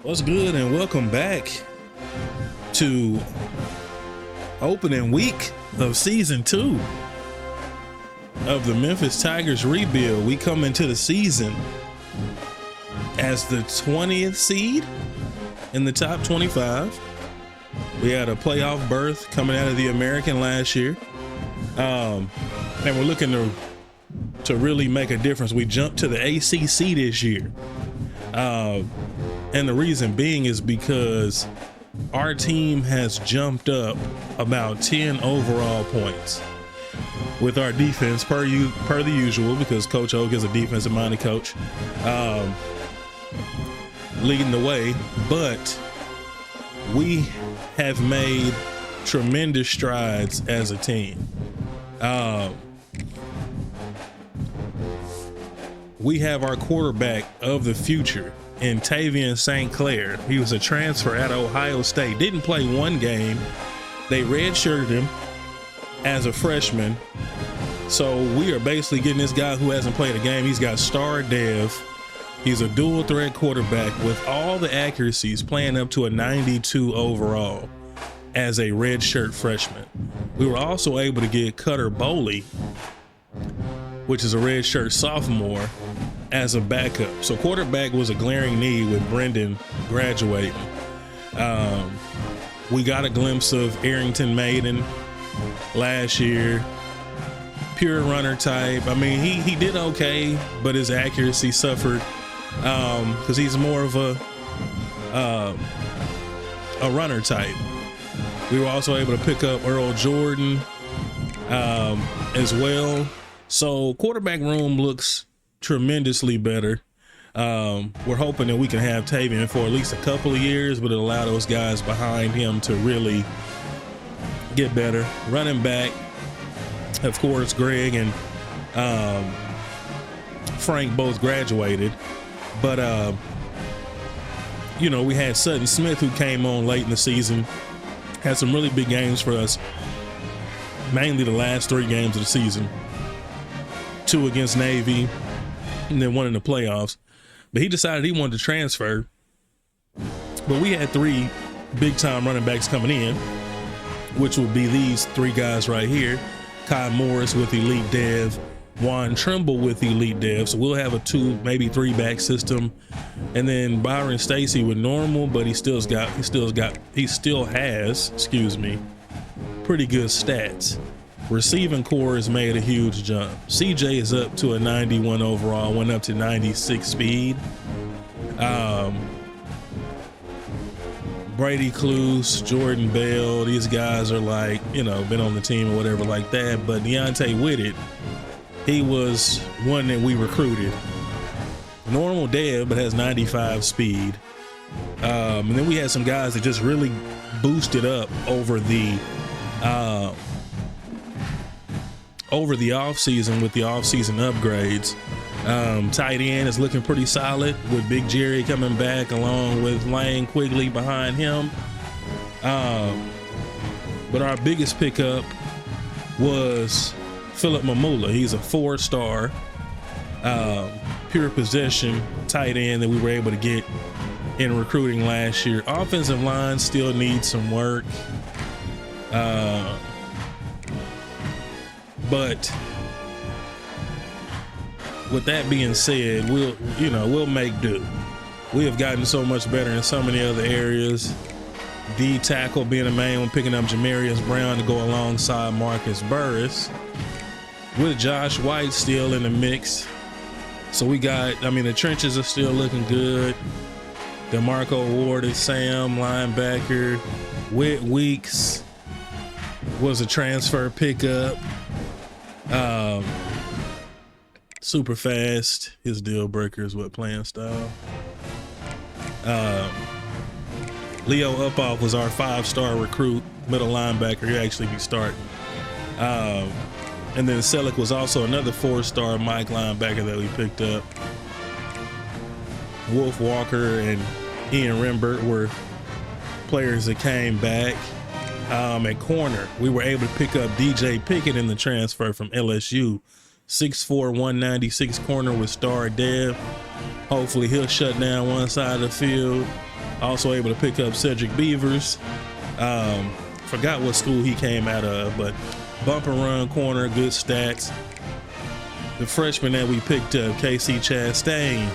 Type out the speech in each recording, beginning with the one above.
What's good, and welcome back to opening week of season 2 of the Memphis Tigers rebuild. We come into the season as the 20th seed in the top 25. We had a playoff berth coming out of the American last year, and we're looking to really make a difference. We jumped to the ACC this year. And the reason being is because our team has jumped up about 10 overall points with our defense per the usual, because Coach Oak is a defensive minded coach, leading the way. But we have made tremendous strides as a team. We have our quarterback of the future in Tavian St. Clair. He was a transfer at Ohio State. Didn't play one game. They redshirted him as a freshman. So we are basically getting this guy who hasn't played a game. He's got star dev. He's a dual threat quarterback with all the accuracies, playing up to a 92 overall as a redshirt freshman. We were also able to get Cutter Boley, which is a redshirt sophomore, as a backup. So quarterback was a glaring need with Brendan graduating. We got a glimpse of Arrington Maiden last year. Pure runner type. I mean, he did okay, but his accuracy suffered because he's more of a runner type. We were also able to pick up Earl Jordan as well. So quarterback room looks tremendously better. We're hoping that we can have Tavian for at least a couple of years, but it'll allow those guys behind him to really get better. Running back, of course, Greg and Frank both graduated, but we had Sutton Smith, who came on late in the season, had some really big games for us, mainly the last 3 games of the season, 2 against Navy and then 1 in the playoffs. But he decided he wanted to transfer. But we had 3 big time running backs coming in, which would be these 3 guys right here. Kai Morris with elite dev, Juan Trimble with elite dev. So we'll have a 2, maybe 3 back system. And then Byron Stacy with normal, but he still has, pretty good stats. Receiving core has made a huge jump. CJ is up to a 91 overall, went up to 96 speed. Brady Cluse, Jordan Bell, these guys are like, been on the team or whatever like that. But Deontay Whitted, he was one that we recruited. Normal dev, but has 95 speed. And then we had some guys that just really boosted up over the offseason with the offseason upgrades. Tight end is looking pretty solid with Big Jerry coming back along with Lane Quigley behind him. But our biggest pickup was Philip Mamula. He's a 4-star pure possession tight end that we were able to get in recruiting last year. Offensive line still needs some work. But with that being said, we'll make do. We have gotten so much better in so many other areas. D tackle being the main one, picking up Jamarius Brown to go alongside Marcus Burris, with Josh White still in the mix. So we got, the trenches are still looking good. DeMarco Ward is Sam, linebacker. Whit Weeks was a transfer pickup. Super fast. His deal breaker is what playing style. Leo Upoff was our 5-star recruit, middle linebacker. He'll actually be starting. And then Selleck was also another 4-star Mike linebacker that we picked up. Wolf Walker and Ian Rembert were players that came back. At corner, we were able to pick up DJ Pickett in the transfer from LSU. 6'4", 196 corner with star dev. Hopefully he'll shut down one side of the field. Also able to pick up Cedric Beavers. Forgot what school he came out of, but bump and run corner, good stats. The freshman that we picked up, KC Chastain,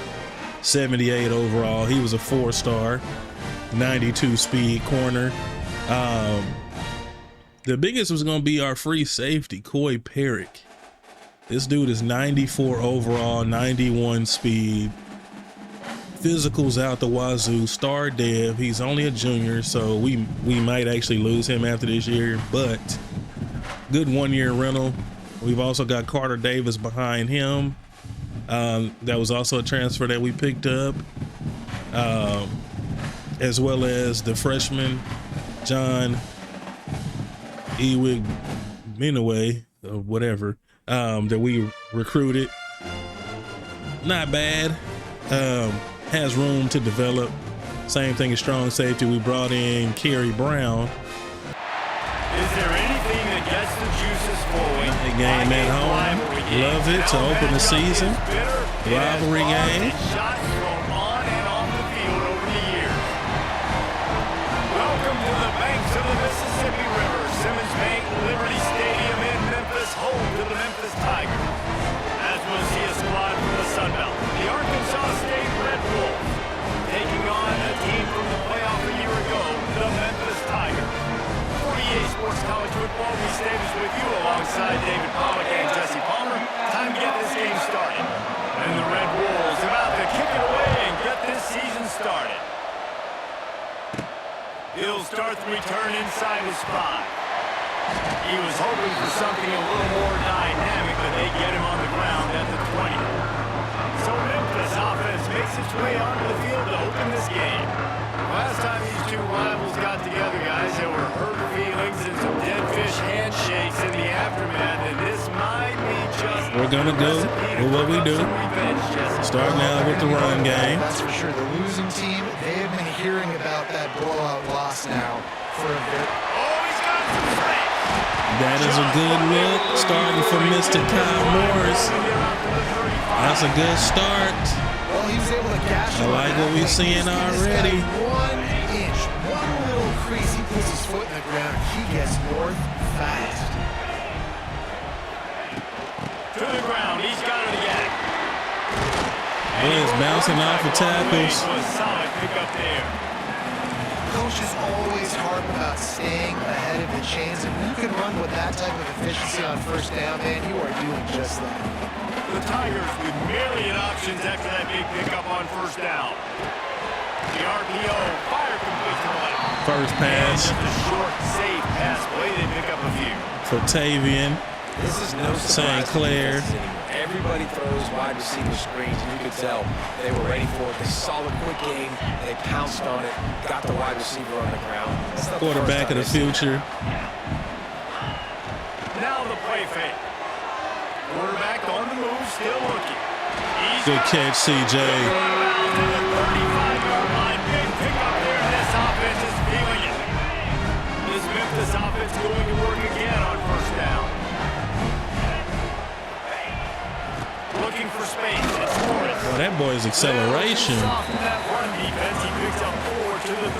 78 overall. He was a 4-star, 92 speed corner. The biggest was going to be our free safety, Coy Perrick. This dude is 94 overall, 91 speed. Physicals out the wazoo, star dev. He's only a junior, so we might actually lose him after this year, but good 1-year rental. We've also got Carter Davis behind him. That was also a transfer that we picked up, as well as the freshman, John Ewig Minaway, or whatever, that we recruited. Not bad. Has room to develop. Same thing as strong safety. We brought in Kerry Brown. Is there anything that gets the juices flowing? The game at home. Love it to open the season. Rivalry game. Shots thrown on and off the field over the years. Welcome to the banks of the Mississippi River. Simmons Bank Liberty Stadium in Memphis, home to the Memphis Tigers. As we'll see a squad from the Sun Belt, the Arkansas State Red Wolves, taking on a team from the playoff a year ago, the Memphis Tigers. For EA Sports College Football, we stay with you alongside David Pollock and Jesse Palmer. Time to get this game started. And the Red Wolves about to kick it away and get this season started. He'll start the return inside his 5. He was hoping for something a little more dynamic, but they get him on the ground at the 20. So Memphis offense makes its way onto the field to open this game. Last time these two rivals got together, guys, there were hurt feelings and some dead fish handshakes in the aftermath, and this might be just... We're going to go with what we do. Starting out with the run game. That's for sure. The losing team, they have been hearing about that blowout loss now for a bit. Oh, he's got some space. That is a good look, starting from Mr. Kyle Morris. That's a good start. Well, he was able to gash I like what we're seeing already. 1 inch, one little crease, he puts his foot in the ground, he gets north fast. To the ground, he's got it again. Boys bouncing off the tackles. Solid pick up there. Coaches always harp about staying ahead of the chains, and you can run with that type of efficiency on first down, man. You are doing just that. The Tigers with myriad options after that big pickup on first down. The RPO fire complete to the left. First pass. Just a short, safe pass play. They pick up a few. For Tavian. This is no St. surprise. Clair. Everybody throws wide receiver screens, and you could tell they were ready for it. They saw the quick game, they pounced on it, got the wide receiver on the ground. Quarterback of the future. Now the play fake. Quarterback on the move, still looking. Good catch, CJ. 35-yard line, big pickup there, and this offense is feeling it. This Memphis offense going to work again on first down. Looking for space. It's Morris. Well, that boy's acceleration That run defense, he picks up 4 to the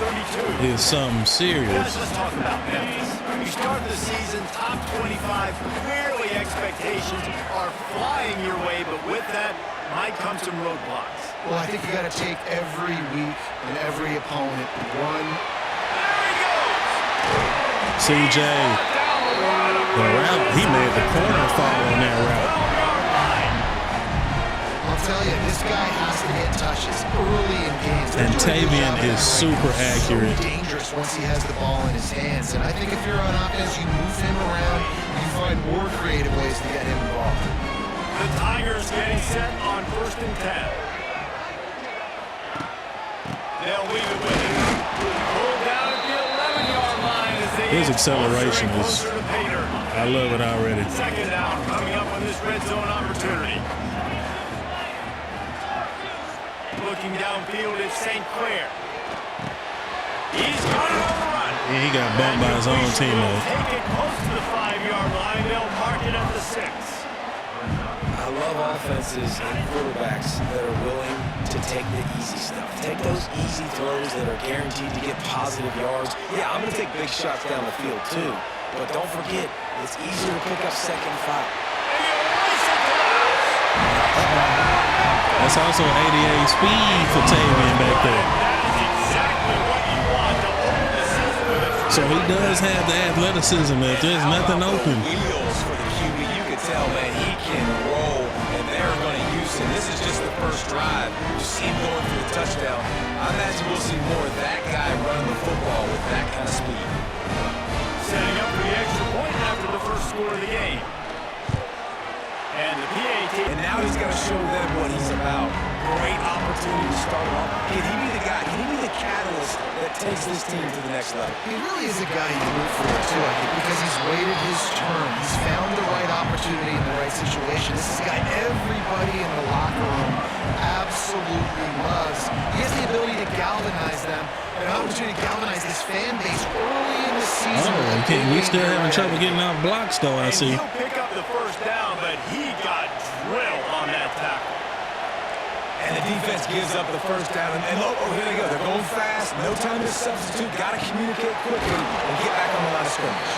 32. is something Guys, serious. let's talk about Memphis. You start the season top 25. Clearly, expectations are flying your way, but with that might come some roadblocks. Well, I think you got to take every week and every opponent one. There he goes. CJ, Down the line. the route, he made the corner fall on that route. 12-yard line. I'll tell you, this guy has to get touches early in games. And They're doing a good Tavian job of is that right super now. accurate. So dangerous once he has the ball in his hands. And I think if you're on offense, you move him around, you find more creative ways to get him involved. The Tigers getting set on 1st and 10. They'll leave it with him. Pulled down at the 11-yard line as they His acceleration get is, closer to Pater. I love it already. Second down coming up on this red zone opportunity. Looking downfield at St. Clair. He's got it on the run. Yeah, he got bumped by his own teammate. Take it close to the 5-yard line. They'll mark it at the 6. I love offenses and quarterbacks that are willing to take the easy stuff. Take those easy throws that are guaranteed to get positive yards. Yeah, I'm going to take big shots down the field too. But don't forget, it's easier to pick up second 5. That's also 88 speed for Tavian back there. So he does have the athleticism. If there's nothing open. Wheels for the QB. You can tell, man, he can roll, and they're going to use him. This is just the first drive. You see him going for the touchdown. I imagine we'll see more of that guy running the football with that kind of speed. Setting up for the extra point after the first score of the game. And the PAT. And now he's got to show them what he's about. Great opportunity to start off. Can he be the guy? Can he be the catalyst that takes this team to the next level? He really is a guy you root for, too, I think, because he's waited his turn. He's found the right opportunity in the right situation. This is a guy everybody in the locker room absolutely loves. He has the ability to galvanize them, an opportunity to galvanize this fan base early in the season. We still having trouble getting out blocks, though, I see. He'll pick up the first down, but he got drilled on that tackle. And the defense gives up the first down. And oh, here they go. They're going fast. No time to substitute. Got to communicate quickly and get back on the line of scrimmage.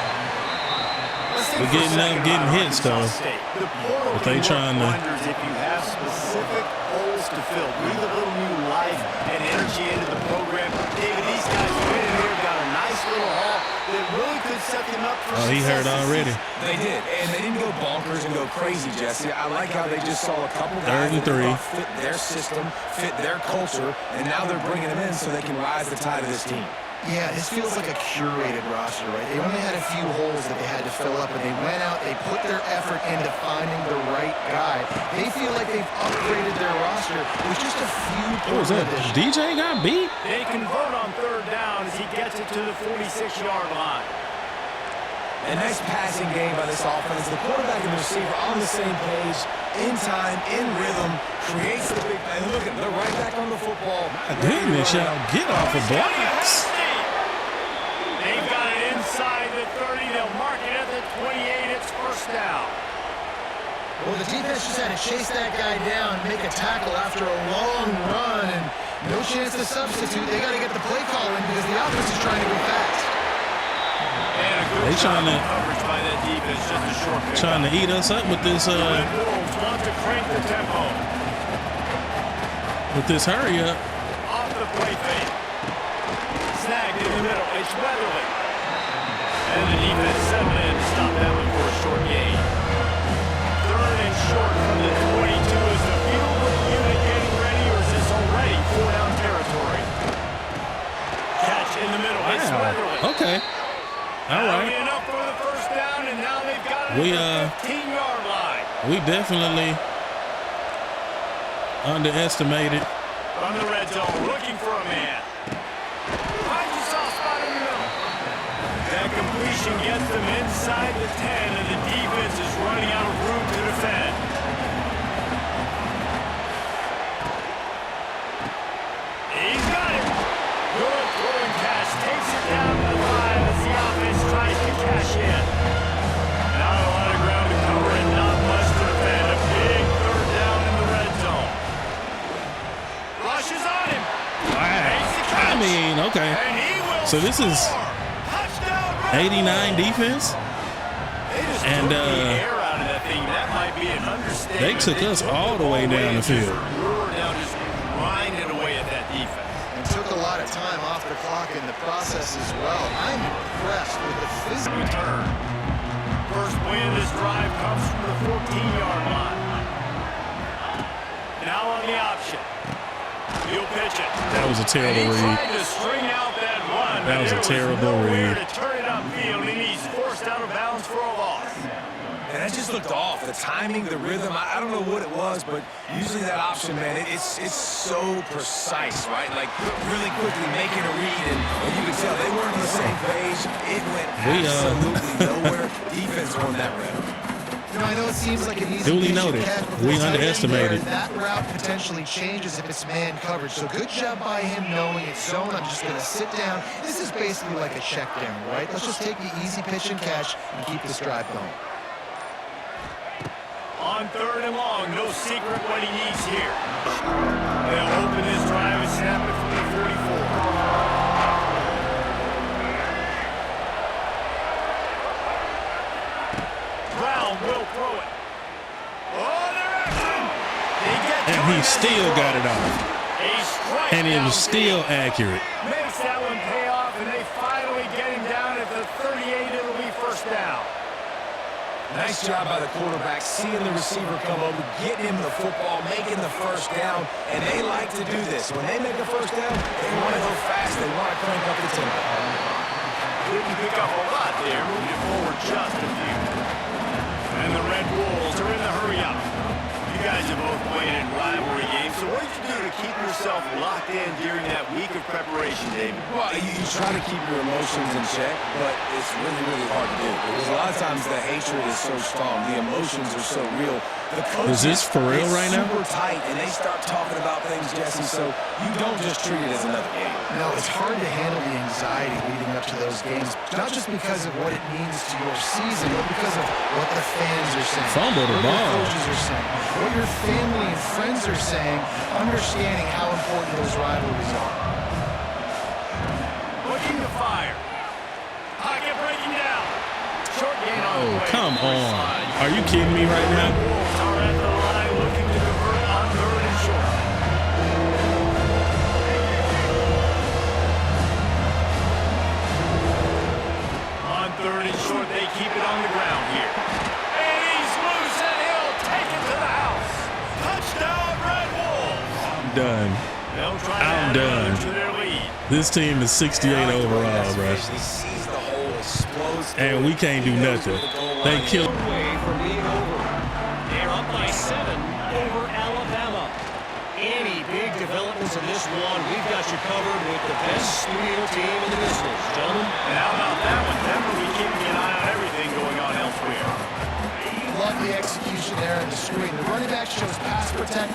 We're getting hits, though. But they trying to. If you have specific holes to fill, breathe a little new life and energy into the program. David, these guys went in here, got a nice little haul that really could set them up for he heard already. They did, and they didn't go bonkers and go crazy, Jesse. I like how they just saw a couple guys that fit their system, fit their culture, and now they're bringing them in so they can rise the tide of this team. Yeah, this feels like a curated roster, right? They only had a few holes that they had to fill up, and they went out, they put their effort into finding the right guy. They feel like they've upgraded their roster with just a few points. What was that? DJ got beat? They convert on third down as he gets it to the 46-yard line. A nice passing game by this offense. The quarterback and the receiver on the same page, in time, in rhythm, creates the big play. Look at them, they're right back on the football. Goodness, y'all get off of blocks. They've got it inside the 30. They'll mark it at the 28. It's first down. Well, the defense just had to chase that guy down and make a tackle after a long run, and no chance to substitute. They got to get the play call in because the offense is trying to go fast. They trying to eat us up with this with this hurry up. Off the play fake. Snagged in the middle. It's Weatherly. And the defense settled in to stop that one for a short gain. Third and short from the 22. Is the field goal unit getting ready, or is this already 4-down territory? Catch in the middle. It's Weatherly. Okay. All right. Enough for the first down, and now they've got it at the 15-yard line. We definitely underestimated. From the red zone, looking for a man. Finds a soft spot in the middle. That completion gets them inside the 10, and the defense is running out of room to defend. He's got it. Good throwing pass. Takes it down to the 5 as the offense tries to cash in. Not a lot of ground to cover and not much to defend. A big third down in the red zone. Rushes on him. Makes the catch. I mean, okay. And he will so this is touchdown, 89 defense. And they took us all the way down the field. Just grinding away at that defense. And took a lot of time off the clock in the process as well. I'm impressed with the physical return. First win of this drive comes from the 14-yard line. Now on the option. He'll pitch it. That was a terrible read. Tried to string out that run. That was a terrible read. To turn it upfield, and he's forced out of bounds for a loss. And that just looked off. The timing, the rhythm, I don't know what it was, but usually that option, man, it's so precise, right? Like really quickly making a read, and you could tell they weren't on the same page. It went absolutely nowhere. Defense won that round. You know, I know it seems like an easy duly noted. We underestimated. That route potentially changes if it's man coverage. So good job by him knowing it's zone. I'm just going to sit down. This is basically like a check down, right? Let's just take the easy pitch and catch and keep this drive going. On On 3rd and long, no secret what he needs here. They'll open this drive and snap it from the 44. Brown will throw it. Oh, they're after him. And he still got it off. And it was still accurate. Makes that one pay off, and they finally get him down at the 38. It'll be first down. Nice job by the quarterback, seeing the receiver come over, getting him the football, making the first down, and they like to do this. When they make a first down, they want to go fast, they want to crank up the tempo. Didn't pick up a lot there, moving it forward just a few. And the Red Wolves are in the hurry up. You guys have both played in rivalry games, so what did you do to keep yourself locked in during that week of preparation, David? Well, you try to keep your emotions in check, but it's really, really hard to do. Because a lot of times the hatred is so strong, the emotions are so real. The coaches, is this for real right now? Super tight, and they start talking about things, Jesse, so you don't just treat it as another game. No, it's hard to handle the anxiety leading up to those games, not just because of what it means to your season, but because of what the fans are saying, Fumble the what ball. your coaches are saying, what your family and friends are saying, understanding how important those rivalries are. Looking to fire. Pocket breaking down. Short gain on the way. Come on. Are you kidding me right now? Wolves are at the line looking to convert on 3rd and short. On 3rd and short, they keep it on the ground here. And he's loose, and he'll take it to the house. Touchdown, Red Wolves. I'm done. They'll try to I'm add done. another to their lead. This team is 68 overall, bro. He sees the hole, explodes through And we it. can't He do knows nothing. where the goal line They is. killed. Away from being over. They're up by 7 over Alabama. Any big developments in this one, we've got you covered with the best studio team in the business. Gentlemen. And how about that one? Definitely keeping an eye on everything going on elsewhere. Love the execution there in the screen. The running back shows pass protect,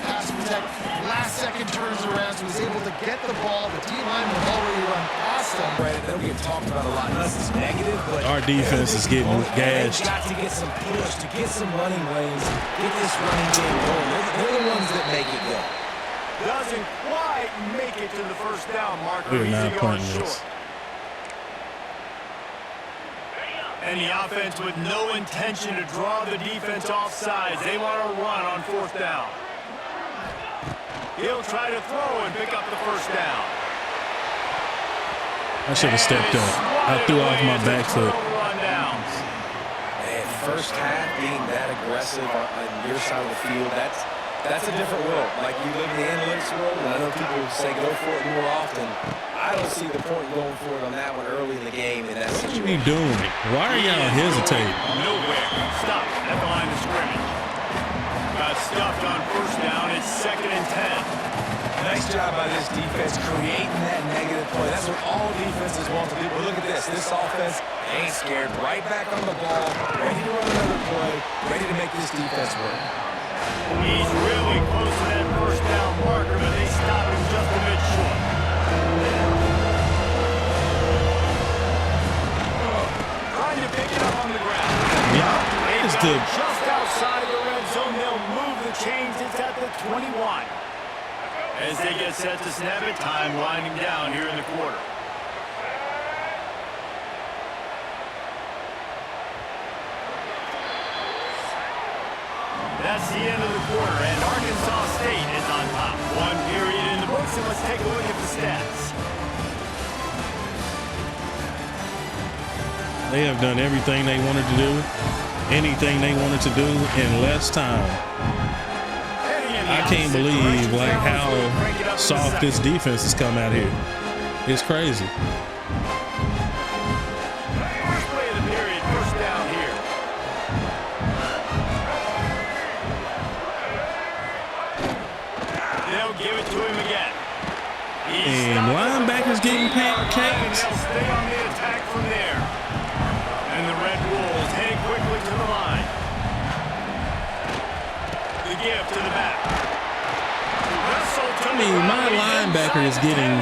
last second turns around, so he's able to get the ball. The D-lineman already run past him. Right, that'll get talked about a lot. This is negative, but Our defense is getting gashed. They've got to get some push, to get some running lanes, get this running game going. They're the ones that make it go. Doesn't quite make it to the first down marker. We're He's not a yard punting short. this. And the offense with no intention to draw the defense off sides. They want to run on 4th down. He'll try to throw and pick up the first down. I should have stepped up. I threw off my back foot. Man, first half being that aggressive on your side of the field, that's a different world. Like, you live in the analytics world, and I know people say go for it more often. I don't see the point in going for it on that one early in the game in that What are situation. you doing? Why are y'all hesitating? Nowhere. Stop at the line of scrimmage. Got stuffed on first down. It's 2nd and 10. Nice job by this defense creating that negative play. That's what all defenses want to do. But look at this. This offense ain't scared. Right back on the ball, ready to run another play, ready to make this defense work. He's really close to that first down marker, but they stop him just a bit short. Trying to pick it up on the ground. Yeah, it's the Just outside the red zone, they'll move the chains. It's at the 21. As they get set to snap it, time winding down here in the quarter. That's the end of the quarter, and Arkansas State is on top. One period in the books, and let's take a look at the stats. They have done everything they wanted to do, anything they wanted to do in less time. I can't believe like how soft this defense has come out here. It's crazy. First play of the period, first down here. They'll give it to him again. And linebackers getting pancakes. They'll stay on the attack from there. And the Red Wolves heading quickly to the line. The give to the back. I mean, my linebacker is getting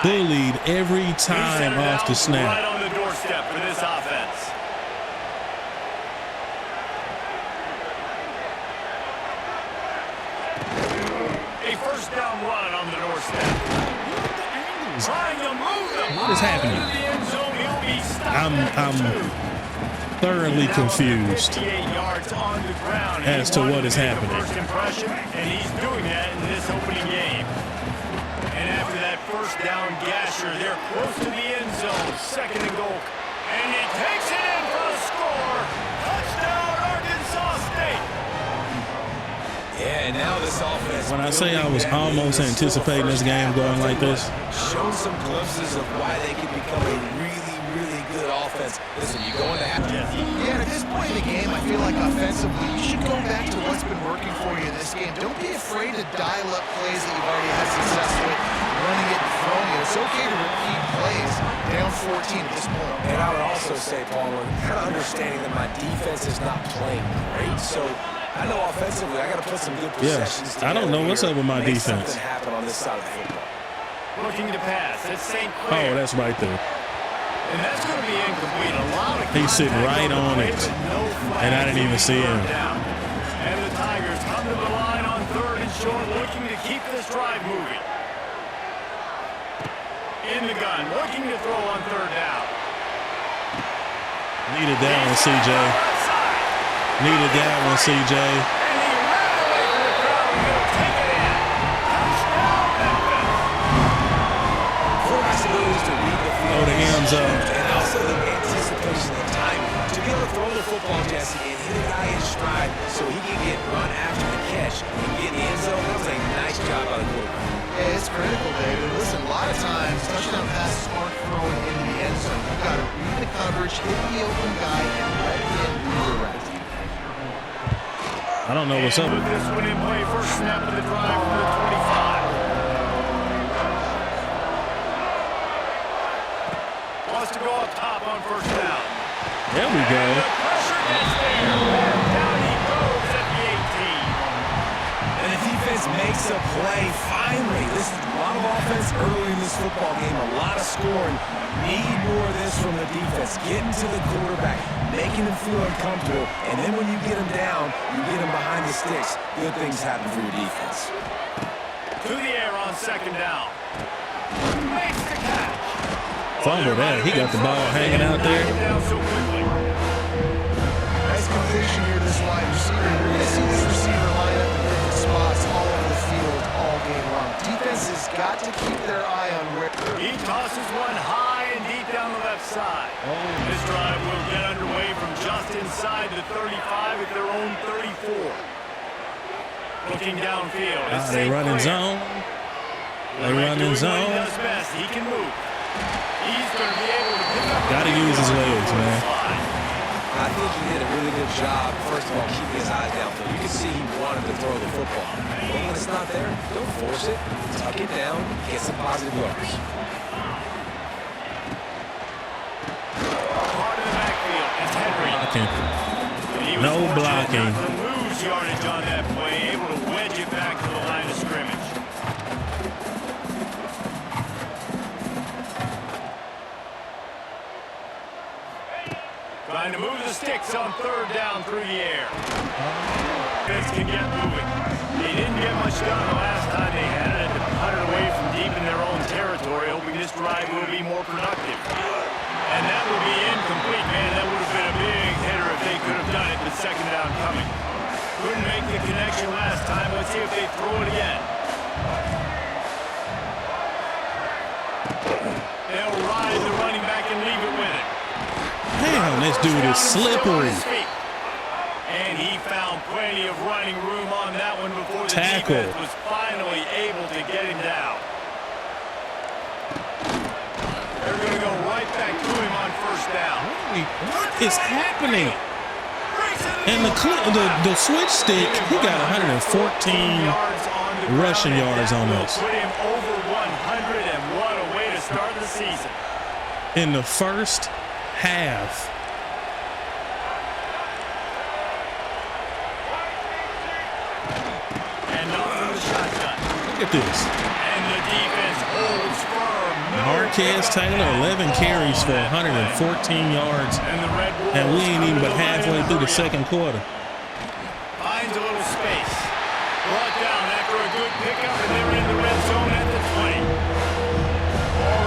bullied every time off the snap. Right on the doorstep for this offense. What is happening? I'm thoroughly confused as to what is happening. First impression, and he's doing that in this opening game. And after that first down gasher, they're close to the end zone, 2nd and goal. And he takes it in for a score. Touchdown, Arkansas State. Yeah, and now this offense. When I say I was almost anticipating this game going like this, shown some glimpses of why they could become a really, really good offense. Listen, you go into half. Yeah, at this point in the game, I feel like offensively, you should go back to what's been working for you in this game. Don't be afraid to dial up plays that you've already had success with, running it and throwing it. It's okay to repeat plays down 14 at this point. And I would also say, Paul, kind of understanding that my defense is not playing great, so I know offensively I got to put some good possessions together. I don't know what's up with my defense. Something happen on this side of the football. Looking to pass. It's St. Clair. oh, that's right there. And that's going to be incomplete. A lot of He's sitting right on it, and I didn't even see him. And the Tigers come to the line on 3rd and short, looking to keep this drive moving. In the gun, looking to throw on 3rd down. Needed that one, CJ. Needed that one, CJ. And he ran away from the crowd and he'll take it in. Touchdown, Memphis. Flexibilities to read the field. Oh, the end zone. And also the anticipation and time to be able to throw the football, Jesse, and hit a guy in stride so he can get run after the catch and get in the end zone. That was a nice job by the quarterback. Yeah, it's critical, David. Listen, a lot of times, touchdown passes aren't thrown into the end zone. You've got to read the coverage, hit the open guy, and let him do the rest. I don't know what's up. With this one in play, first snap of the drive from the 25. Wants to go up top on 1st down. There we go. The pressure gets there. Down he goes at the 18. And the defense makes a play finally. This is a lot of offense early in this football game, a lot of scoring. Need more of this from the defense. Getting to the quarterback, making him feel uncomfortable, and then when you get him down, you get him behind the sticks. Good things happen for your defense. To the air on 2nd down. Makes the catch. Fumble that. He got the ball hanging out there. Down so quickly. Nice completion here, this wide receiver. You're going to see this receiver line up in different spots all over the field all game long. Defense has got to keep their eye on where. He tosses one high and deep down the left side. This drive will get underway from just inside the 35 at their own 34. Looking downfield. They running zone. They running zone. He does best. He can move. He's going to be able to pick up. Got to use his legs, man. I think he did a really good job, first of all, keeping his eyes downfield. You can see he wanted to throw the football. But when it's not there, don't force it. Tuck it down, get some positive yards. Hard in the backfield. It's Henry. No blocking. Lose yardage on that play, able to wedge it back to the line of scrimmage. Trying to move the sticks on 3rd down through the air. Fitz can get moving. They didn't get much done the last time they had it. Hunted away from deep in their own territory, hoping this drive will be more productive. And that will be incomplete, man. That would have been a big hitter if they could have done it with 2nd down coming. Couldn't make the connection last time. Let's see if they throw it again. They'll ride the running back and leave it with it. Damn, this dude is slippery. And he found plenty of running room on that one before the Tackle. defense was finally able to get him down. They're going to go right back to him on 1st down. What is happening? And the switch stick, he got 114 rushing yards on this. Put him over 100, and what a way to start the season. In the first half. And not from the shotgun. Look at this. And the defense holds firm. Marquez Taylor, 11 carries for 114 yards. And we ain't even but halfway through the 2nd quarter. Finds a little space. Brought down after a good pickup, and they're in the red zone at the 20. Ball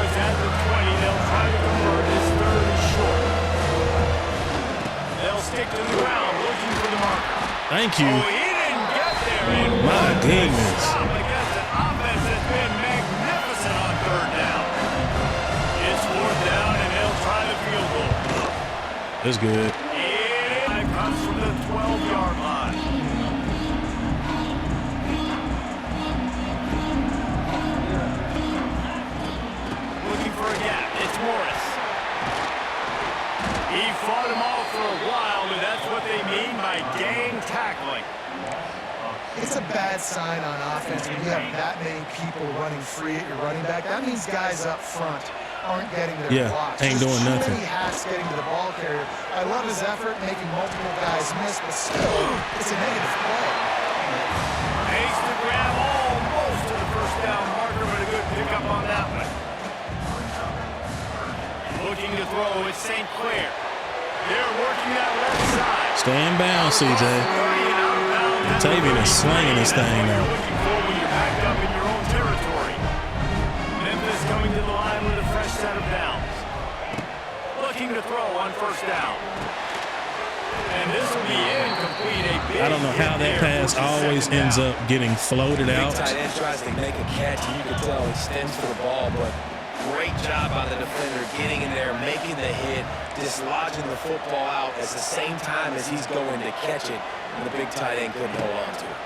Thank you. Oh, he didn't get there. And My goodness. stop against an offense that's been magnificent on third down. It's fourth down, and they'll try the field goal. That's good. It comes from the 12-yard line. Looking for a gap. It's Morris. He fought him off for a while, but that's what they mean by gang tackling. It's a bad sign on offense when you have that many people running free at your running back. That means guys up front aren't getting their blocks. Ain't doing There's nothing. too many hats getting to the ball carrier. I love his effort making multiple guys miss, but still, it's a negative play. Makes the grab almost to the first down marker, but a good pickup on that one. Looking to throw, it's St. Clair. They're working that left side. Stay in bounds, CJ. Tavian is slinging this thing now. Looking for when you're backed up in your own territory. Memphis coming to the line with a fresh set of downs. Looking to throw on first down. And this will be incomplete. I don't know how that pass always ends up getting floated out. Big tight end tries to make a catch, and you can tell he stands for the ball, but great job by the defender getting in there, making the hit, dislodging the football out at the same time as he's going to catch it, and the big tight end couldn't hold on to it.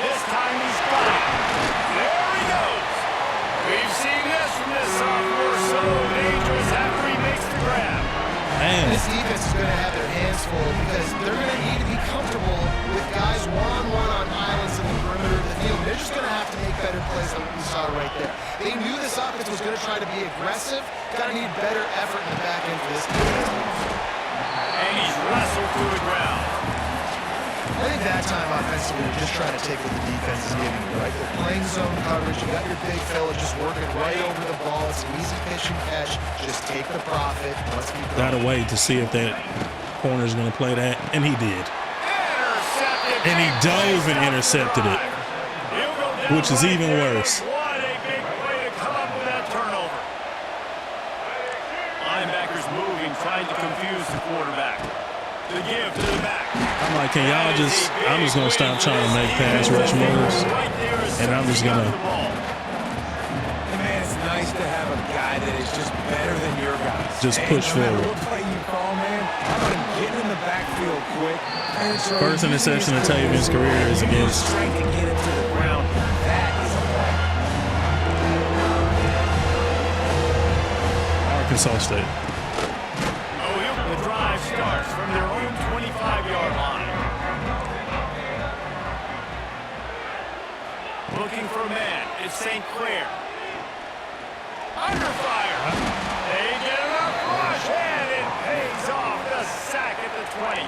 This time he's got it. There he goes. We've seen this from this sophomore, so dangerous after he makes the grab. Man. This defense is going to have their hands full because they're going to need to be comfortable with guys one-on-one on islands in the perimeter of the field. They're just going to have to make better plays than what we saw right there. They knew this offense was going to try to be aggressive. Got to need better effort in the back end for this defense. And he's wrestled to the ground. I think that time offensively, you're just trying to take what the defense is giving you, right? They're playing zone coverage. You got your big fella just working right over the ball. It's an easy pitch and catch. Just take the profit. Let's keep going. Gotta wait to see if that corner's gonna play that, and he did. Intercepted. And he dove and intercepted it, which is even worse. What a big play to come up with that turnover. Linebackers moving, trying to confuse the quarterback. The give to the back. I'm like, can y'all just, I'm just gonna stop trying to make pass rush moves, and I'm just gonna. And man, it's nice to have a guy that is just better than your guys. Just push no matter forward. what play you call, man, how about him getting in the backfield quick? First interception of Tavian's career is against strength to get it to the ground. That is a play. Arkansas State. The drive starts from their own 25-yard line. Looking for a man. It's St. Clair. Under fire. They get enough rush, and it pays off. The sack at the 20.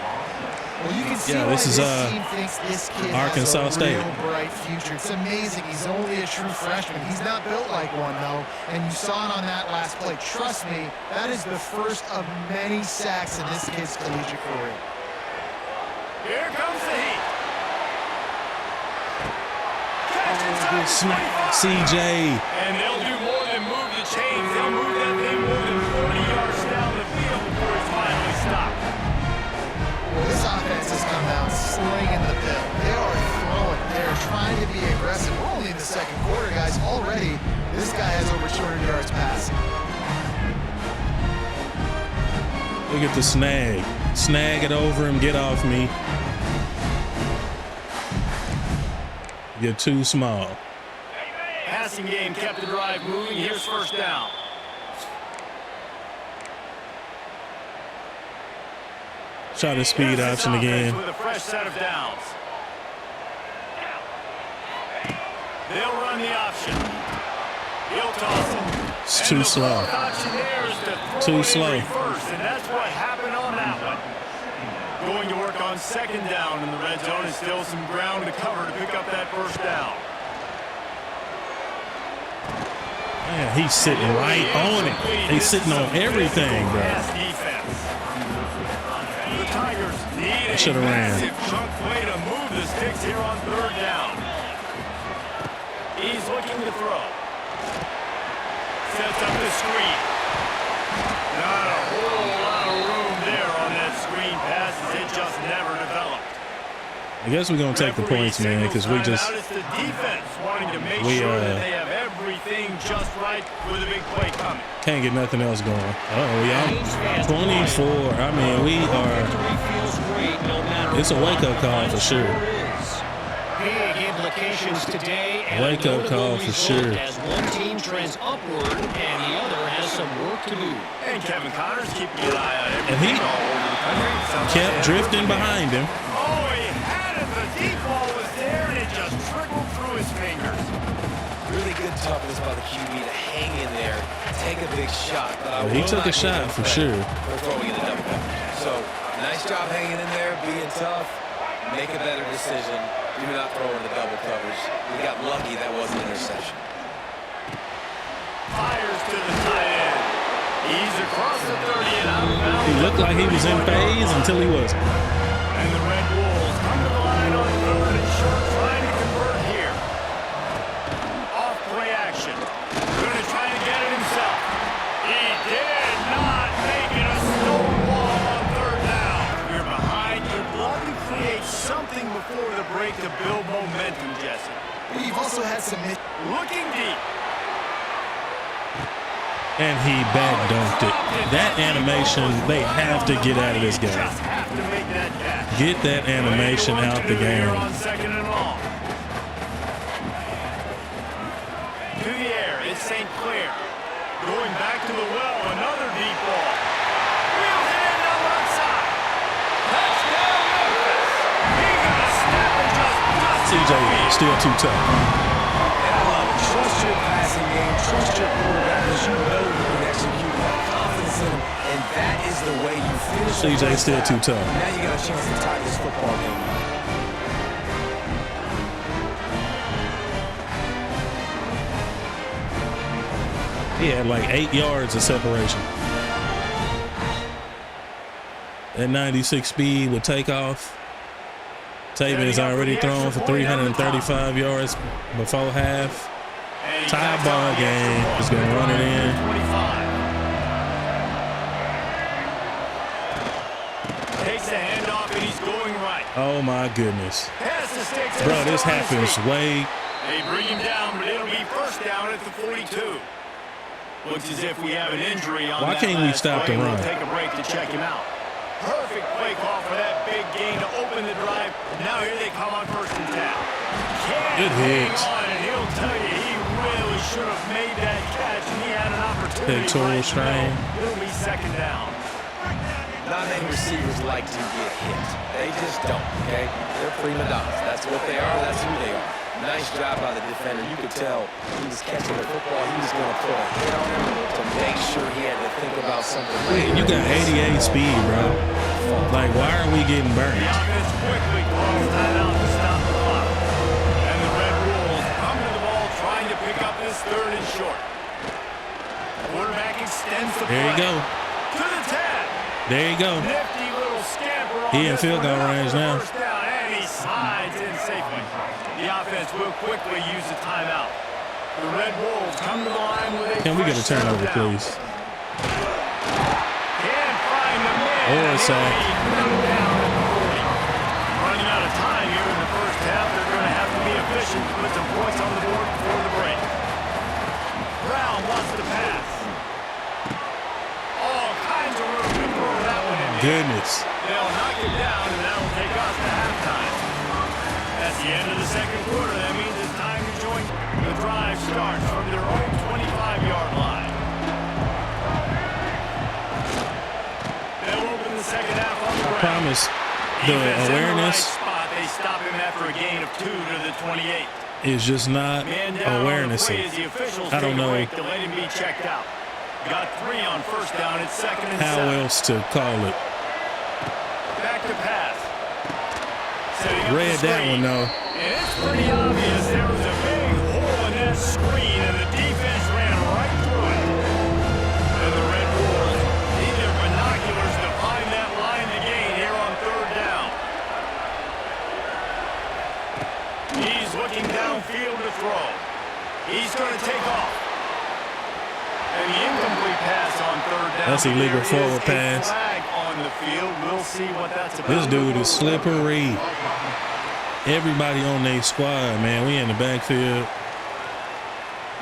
Well, you can see Yeah, why this is, team thinks this kid Arkansas has a State. real bright future. It's amazing. He's only a true freshman. He's not built like one, though, and you saw it on that last play. Trust me, that is the first of many sacks in this kid's collegiate career. Here comes the heat. CJ. And they'll do more than move the chains. They'll move that thing more than 40 yards down the field before it's finally stopped. Well, this offense has come out slinging the bill. They are throwing. They're trying to be aggressive. We're only in the second quarter, guys. Already, this guy has over 200 yards passing. Look at the snag. Snag it over him. Get off me. You're too small. Passing game kept the drive moving. Here's first down. Try the speed option again. With a fresh set of downs. They'll run the option. He'll toss it. It's too slow. Too slow. Reverse, and that's what happened on that one. Going to work on second down in the red zone is still some ground to cover to pick up that first down. Man, he's sitting right on it. He's sitting on everything, bro. Defense. The Tigers need a Should have ran. massive chunk play to move the sticks here on third down. He's looking to throw. Sets up the screen. Not a whole lot of room there on that screen pass as it just I guess we're gonna take the points, man, because we just It's the defense wanting to make sure that they have everything just right with a big play coming. can't get nothing else going. Oh, yeah, 24. I mean, we are. It's a wake-up call for sure. Big implications today. Wake-up call for sure. As one team trends upward and the other has some work to do. And Kevin Connor's keeping an eye on And he everything all over the country. kept drifting behind him. Oh, he had it. The deep ball was there, and it just trickled through his fingers. Really good toughness by the QB to hang in there, take a big shot. But He took a shot for sure. For throwing in the double coverage. So, nice job hanging in there, being tough, make a better decision. Do not throw in the double coverage. We got lucky that wasn't an interception. Fires to the tight end. He's across the 30 and out of bounds. He looked like he was in phase until he wasn't. And the Red Wolves come to the line on third and short, trying to convert here. Off play action. Going to try to get it himself. He did not make it a stone wall on third down. We're behind. You'd love to create something before the break to build momentum, Jesse. We've also had some Looking deep. And he back dunked it. That animation, they have to get out of this game. Just have to make that catch. Get that animation out the game. On second and long. To the air, it's St. Clair. Going back to the well, another deep ball. Wheels it in on one side. Touchdown, Memphis. He got a snap and just dusted CJ it. still too tough. And I love it. Trust your passing game, trust your quarterback, because you know you can execute, have confidence in him, and that is the way you finish. CJ still too tough. Now you got a chance to tie this football game. He had like 8 yards of separation. At 96 speed with takeoff. Taven has already thrown for 335 yards before half. Tie ball game. He's going to run it in. 25. Takes the handoff and he's going right. Oh my goodness. Pass the sticks. Bro, this happens way. They bring him down, but it'll be first down at the 42. Looks as if we have an injury on Why that can't we last stop play. the run? We'll take a break to check him out. Perfect play call for that big gain to open the drive. Now here they come on first and 10. Good hit. And he'll tell you he really should have made that catch, and he had an opportunity. Pectoral strain. It'll be second down. Not many receivers like to get hit. They just don't, okay? They're prima donnas. That's what they are. That's who they are. Nice job by the defender. You could tell he was catching the football. He was going to put a hit on him to make sure he had to think about something. You got 88 speed, bro. Like, why are we getting The burned? offense quickly calls timeout to stop the clock. And the Red Wolves come to the ball trying to pick up this third and short. Quarterback extends the There you play. go. To the 10. There you go. Nifty little scamper on He in this field one, goal up range for the now. first down, and he slides in safely. The offense will quickly use the timeout. The Red Wolves come to the line with a Can we get a fresh turnover, third down. please? Can't find the man. Or a sack. He'll be knocked down at the 40. Running out of time here in the first half. They're going to have to be efficient to put some points on the board before the break. Brown wants to pass. All kinds of room to throw that one in. Goodness. They'll knock it down, and that'll take us to halftime. That's the end of the second quarter. That means it's time to join. The drive starts from their own 25-yard line. They'll open the second half on the I ground. promise the Defense in awareness the right spot. They stop him after a gain of 2 to the 28. is just not Man down awareness. on the play as the officials I don't take a know break to let him be checked out. Got 3 on first down. It's second and how 7. else to call it. Back to pass. Setting up the Read that screen. one, though. And it's pretty obvious there was a big hole in that screen, and the defense ran right through it. And the Red Wolves need their binoculars to find that line to gain here on third down. He's looking downfield to throw. He's going to take off. And the incomplete pass on third down. That's illegal There is forward a pass. flag on the field. We'll see what that's about. This dude is slippery. everybody on their squad, man. We in the backfield.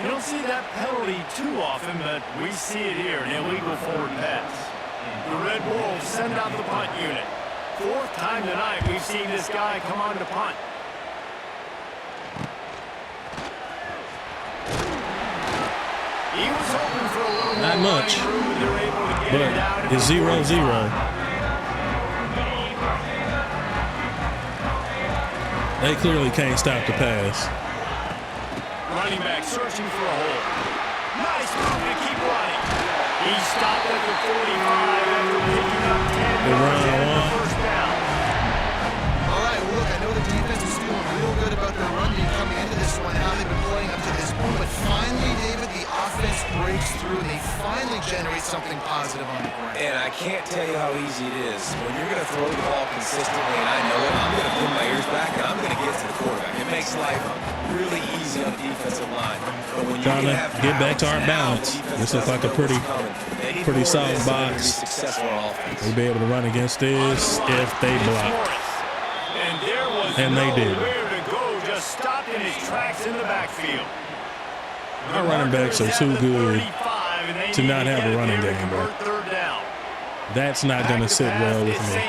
You don't see that penalty too often, but we see it here, an illegal forward pass. The Red Wolves send out the punt unit. Fourth time tonight we've seen this guy come on to punt. He was hoping for a little Not more much, running room, and they're able to get it down but it's 0-0. They clearly can't stop the pass. Running back searching for a hole. Nice move to keep running. He stopped at the 45 after picking up 10 yards and the first down. All right, well, look, I know the defense was feeling real good about their run game coming into this one and how they've been playing up to this point. But finally, David, the offense breaks through and they finally generate something positive on the ground. And I can't tell you how easy it is. When you're going to throw the ball consistently, and I know it, I'm going to put my ears back and I'm going to get to the quarterback. It makes life really easy on the defensive line. But when you Trying to get back to our balance. This looks like a pretty solid box. We'll be able to run against this if they block. And there was And they did. nowhere to go, just stopped in his tracks in the backfield. Our running backs are too good to not have a running game, bro. That's not going to sit well with me.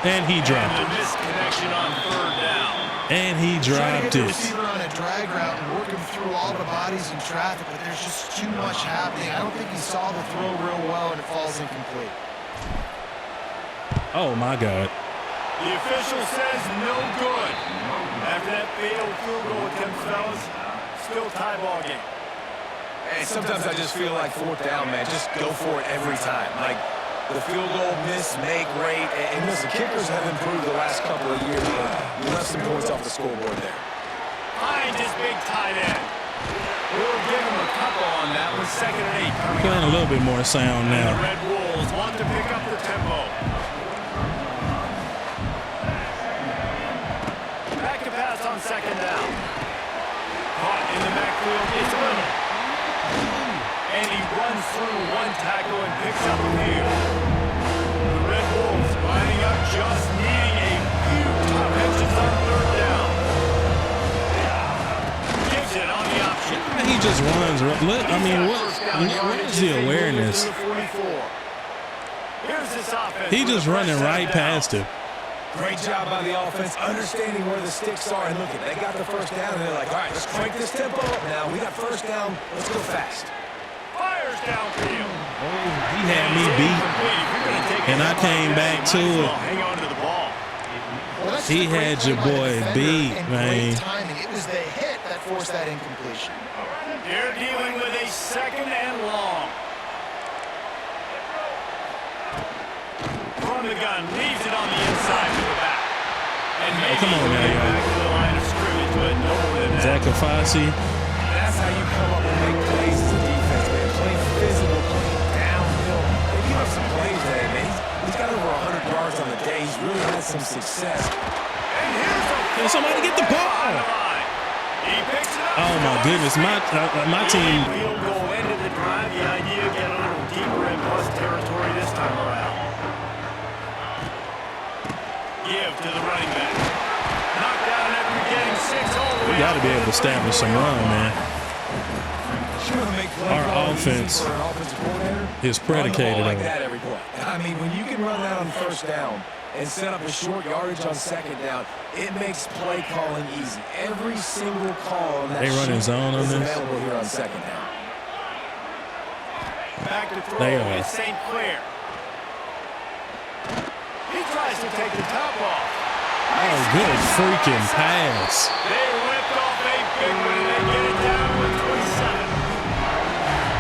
And he dropped it. Misconnection on third down. And he dropped The it. receiver on a drag route and working through all the bodies in traffic, but there's just too much happening. I don't think he saw the throw real well and it falls incomplete. Oh, my God. The official says no good. After that failed field goal attempt, fellas, still tie ball game. And sometimes I just feel like fourth down, man, just go for it every time. Like the field goal miss, make rate, and listen, kickers have improved the last couple of years. You left some points off the scoreboard there. Finds his big tight end. We'll give him a couple on that one. 2nd and 8 coming Playing up. a little bit more sound The now. Red Wolves want to pick up the tempo. Back to pass on 2nd down. Caught in the backfield is Little. And he runs through one tackle and picks up the field. The Red Wolves lining up, just needing a few tough hitches on 3rd down. Gives it on the option. He just runs. Look, I mean, what is the awareness? He just running right past him. Great job by the offense, understanding where the sticks are. And look, they got the first down, and they're like, all right, let's crank this tempo up now. We got first down. Let's go fast. Fires downfield. He had me beat, and I came back to it. Hang on to the ball. Well, that's He just a great had play your by the boy defender beat, and man. great timing. It was the hit that forced that incompletion. They're dealing with a 2nd and long. From the gun, leaves it on the inside to the back. And maybe come on now, y'all. back to the line of scrimmage, but no more than that. Zach Afasi. That's how you come up and make plays as a defense, man. Play physical, play downhill. They give up some plays today, man. He's got over 100 yards on the day. He's really had some success. And here's a Can somebody get the on the ball? line. He picks it up. Oh, my goodness. My team. Field goal ended the drive. The idea get a little deeper in plus territory this time around. Give to the running back. Knocked down after getting 6 all the way. We got to be able to establish some run, man. Our offense is predicated on like it. that every play. I mean, when you can run that on first down and set up a short yardage on 2nd down, it makes play calling easy. Every single call on that They running sheet zone on is this? available here on 2nd down. Back to throw. They are. It's St. Clair. He tries to take the top off. Oh, good freaking pass. They ripped off a big one and they get it down with 27.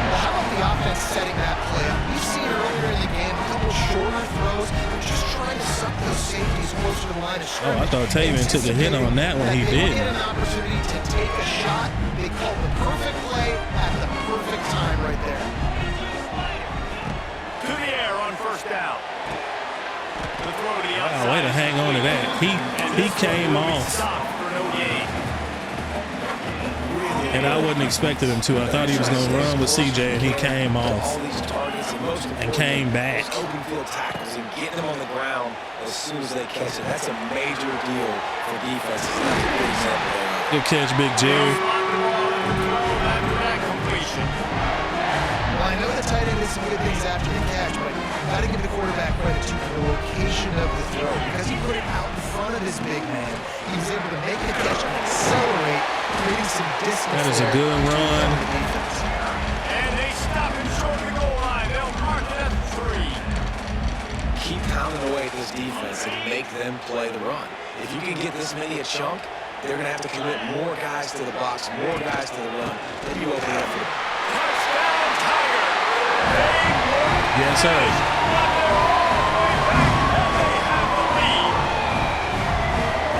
Well, how about the offense setting that play up? We've seen earlier in the game a couple shorter throws. They're just trying to suck those safeties closer to the line of scrimmage. Oh, I thought Taven took a hit on that one. He They did. get an opportunity to take a shot. They call the perfect play at the perfect time right there. To the air on 1st down. The throw to the outside. Wow, way to hang on to that. He came off, Stopped for no gain. and I wasn't expecting him to. I thought he was going to run with CJ, and he came off All these targets and most and came back. open field tackles games and getting them on the ground as soon as they catch it. That's a major deal for defenses. That's a good example there. Good catch, Big Jerry. Well, I know the tight end did some good things after the catch, but got to give the quarterback credit too for the location of the throw because he put it out in front of his big man. He was able to make the catch and accelerate, creating some distance. That is a good run. And they stop him short of the goal line. They'll mark it at 3. Keep pounding away at this defense and make them play the run. If you can get this many a chunk, they're going to have to commit more guys to the box, more guys to the run. Then you open up for the Touchdown, Tiger! Yes, sir. But they're all the way back, and they have the lead.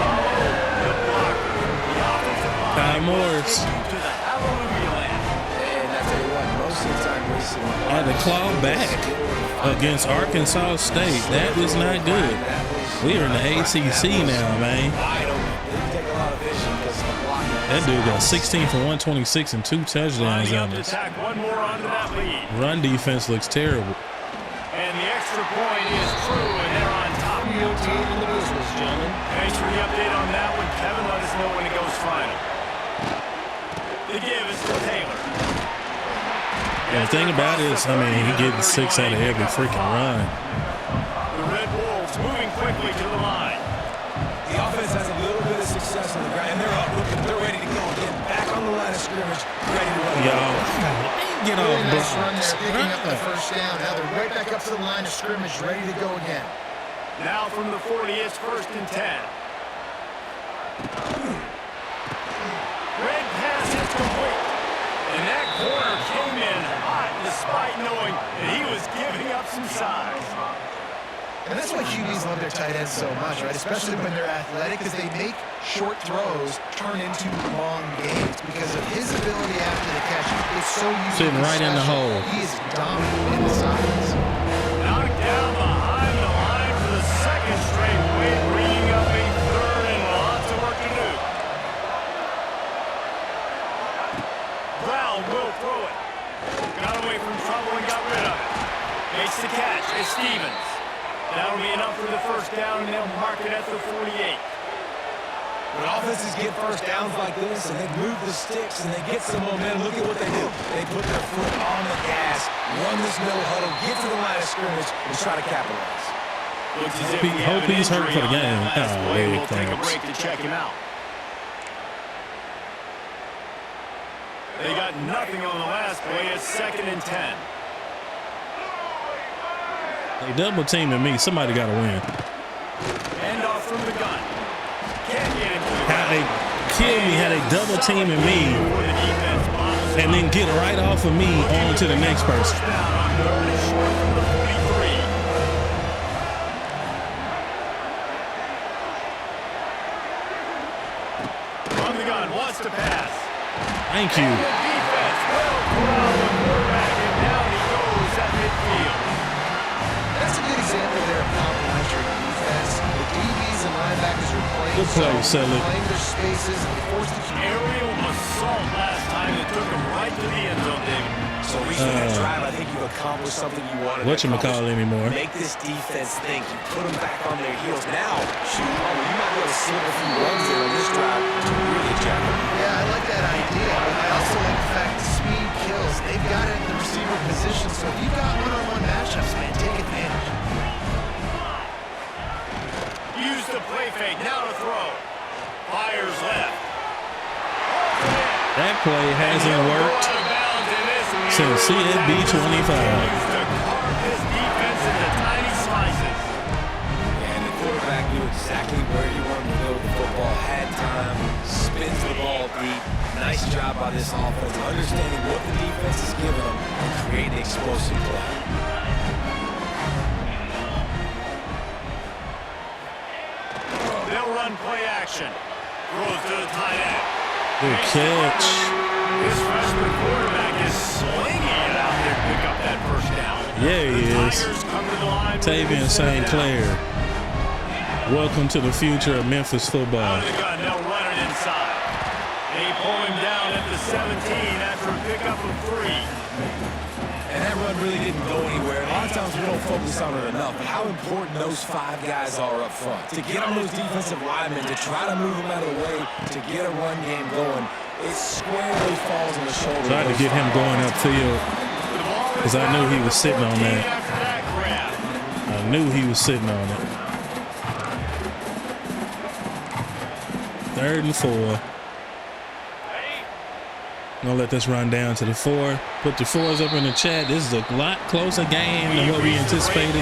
Follow the blocker. The offensive line Ty Morris. will take you to the hallelujah land. And I tell you what, most of the time recently, Had to claw back against Arkansas State. That was not good. We are in the ACC now, man. That dude got 16 for 126 and 2 touchdowns on this. Tack one more onto that lead. Run defense looks terrible. And the extra point is true, and they're on top. Real team in the business, gentlemen. Thanks for the update on that one, Kevin. Let us know when it goes final. The give is to Taylor. The thing about it is, I mean, he getting 6 out of every freaking run. The Red Wolves moving quickly to the line. The offense has a little bit of success on the ground, and they're up looking. They're ready to go again. Back on the line of scrimmage, ready to run. Y'all, get off Really nice run blocks. there, picking up the first down. Now they're right back up to the line of scrimmage, ready to go again. Now from the 40, it's 1st and 10. Red pass is complete. And that corner came in hot despite knowing that he was giving up some size. And that's why QBs love their tight ends so much, right? Especially when they're athletic, because they make short throws turn into long games because of his ability after the catch. It's so unique. Sitting right in the hole. He is dominant in this offense. Knocked down behind the line for the 2nd straight week, bringing up a 3rd and lots of work to do. Brown will throw it. Got away from trouble and got rid of it. Makes the catch. It's Stevens. That'll be enough for the 1st down, and they'll mark it at the 48. When offenses get first downs like this and they move the sticks and they get some momentum, look at what they do. They put their foot on the gas, run this no huddle, get to the line of scrimmage, and try to capitalize. Looks as if we have Hope an he's hurt injury for the on game. that last Oh, play. leg We'll take a cramps. break to check him out. They got nothing on the last play. It's 2nd and 10. They double teaming me. Somebody got to win. Hand off from the gun. Can't get him to the How they kill me, how they double teaming me before the defense bobbles and then get right off of me on to the next person. down on 3rd and short from the 43. From the gun, wants to pass. Thank you. The defense will corral the quarterback, and down he goes at midfield. That's a good example there of complementary defense. The DBs and linebackers are playing Good play, Selleck. playing their spaces and forced the Aerial assault last time that took him right to the end zone, David. So reaching that drive, I think you've accomplished something you wanted to Whatchamacallit accomplish. anymore. Make this defense think. You put them back on their heels. Now, shoot, you might be able to slip a few runs there on this drive to really jack them. Yeah, I like that idea, but I also like the fact that speed kills. They've got it in the receiver position, so if you've got one-on-one matchups, man, take advantage. Use the play fake, now to throw. Fires left. That play hasn't worked since CFB 25. Used to carve his defense into tiny slices. And the quarterback knew exactly where he wanted to go with the football, had time, spins the ball deep. Nice job by this offense, understanding what the defense is giving them and creating explosive play. They'll run play action. Throws to the tight end. Good catch. This freshman quarterback is slinging it out there to pick up that 1st down. Yeah, he The is. Tigers come to the line with Tavian a St. 7th down. Clair. Welcome to the future of Memphis Out football. of the gun, they'll run it inside. They pull him down at the 17 after a pickup of 3. And that run really didn't go anywhere. A lot of times we don't focus on it enough, but how important those 5 guys are up front. To get on those defensive linemen, to try to move them out of the way, to get a run game going, it squarely falls on the shoulder. Tried to get him going upfield because I knew he was sitting on that. I knew he was sitting on it. 3rd and 4. Gonna let this run down to the 4. Put the 4s up in the chat. This is a lot closer game than what we anticipated.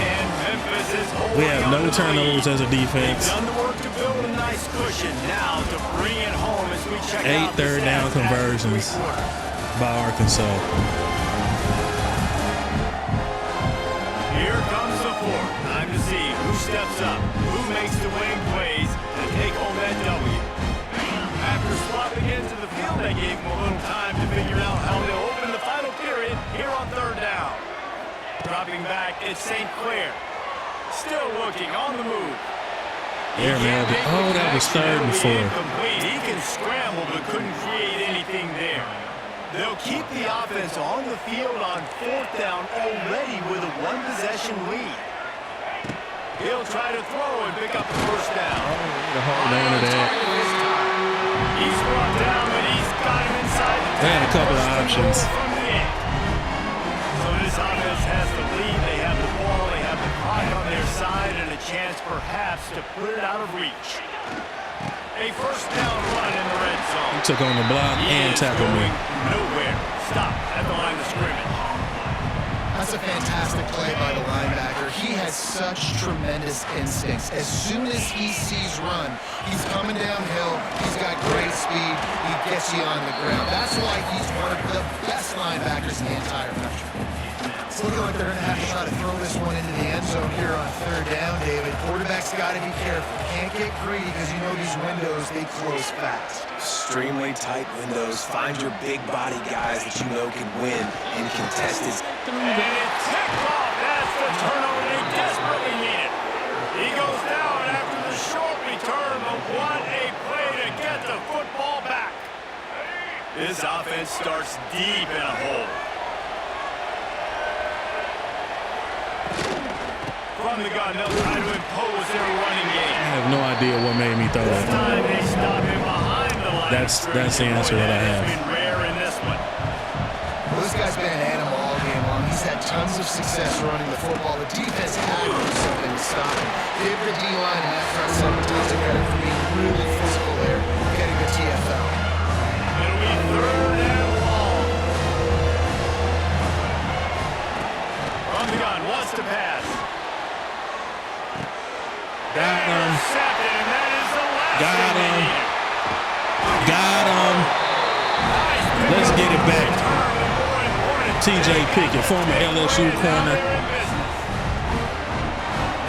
We have no turnovers as a defense. 8 third down conversions by Arkansas. Here comes the 4th. Time to see who steps up, who makes the winning plays to take home that W. After swapping into the field, they gave him a little time to figure out how to open the final period here on 3rd down. Dropping back, it's St. Clair. Still looking on the move. Yeah, man. Oh, that was 3rd and 4. He can scramble, but couldn't create anything there. They'll keep the offense on the field on 4th down already with a 1-possession lead. He'll try to throw and pick up the 1st down. Hold on to that. He's brought down, but he's got him inside the 10. They had a couple of options. So this offense has the lead. They have the ball. They have the clock on their side and a chance perhaps to put it out of reach. A 1st down run in the red zone. He took on the block and tackled me. Nowhere. Stop at the line of scrimmage. That's a fantastic play by the linebacker. He has such tremendous instincts. As soon as he sees run, he's coming downhill. He's got great speed. He gets you on the ground. That's why he's one of the best linebackers in the entire country. It's looking like they're going to have to try to throw this one into the end zone here on 3rd down, David. Quarterback's got to be careful. Can't get greedy because you know these windows, they close fast. Extremely tight windows. Find your big body guys that you know can win in contested. And it ticked off. That's the turnover they desperately needed. He goes down after the short return, but what a play to get the football back. This offense starts deep in a hole. From the gun, they'll try to impose their running game. I have no idea what made me throw This that. time they stop him behind the line. That's the answer that I have. It's been rare in this one. Well, this guy's been an animal all game long. He's had tons of success running the football. The defense had to do something to stop him. Give the D-line and that front seven tons of credit for being really physical there, getting the TFL. It'll be 3rd and long. From the gun, wants to pass. Got him. Intercepted, and that is the last Got thing they him. needed. Got him. Nice pick Let's up get it back. return, and more important, TJ Pickett, former LSU corner.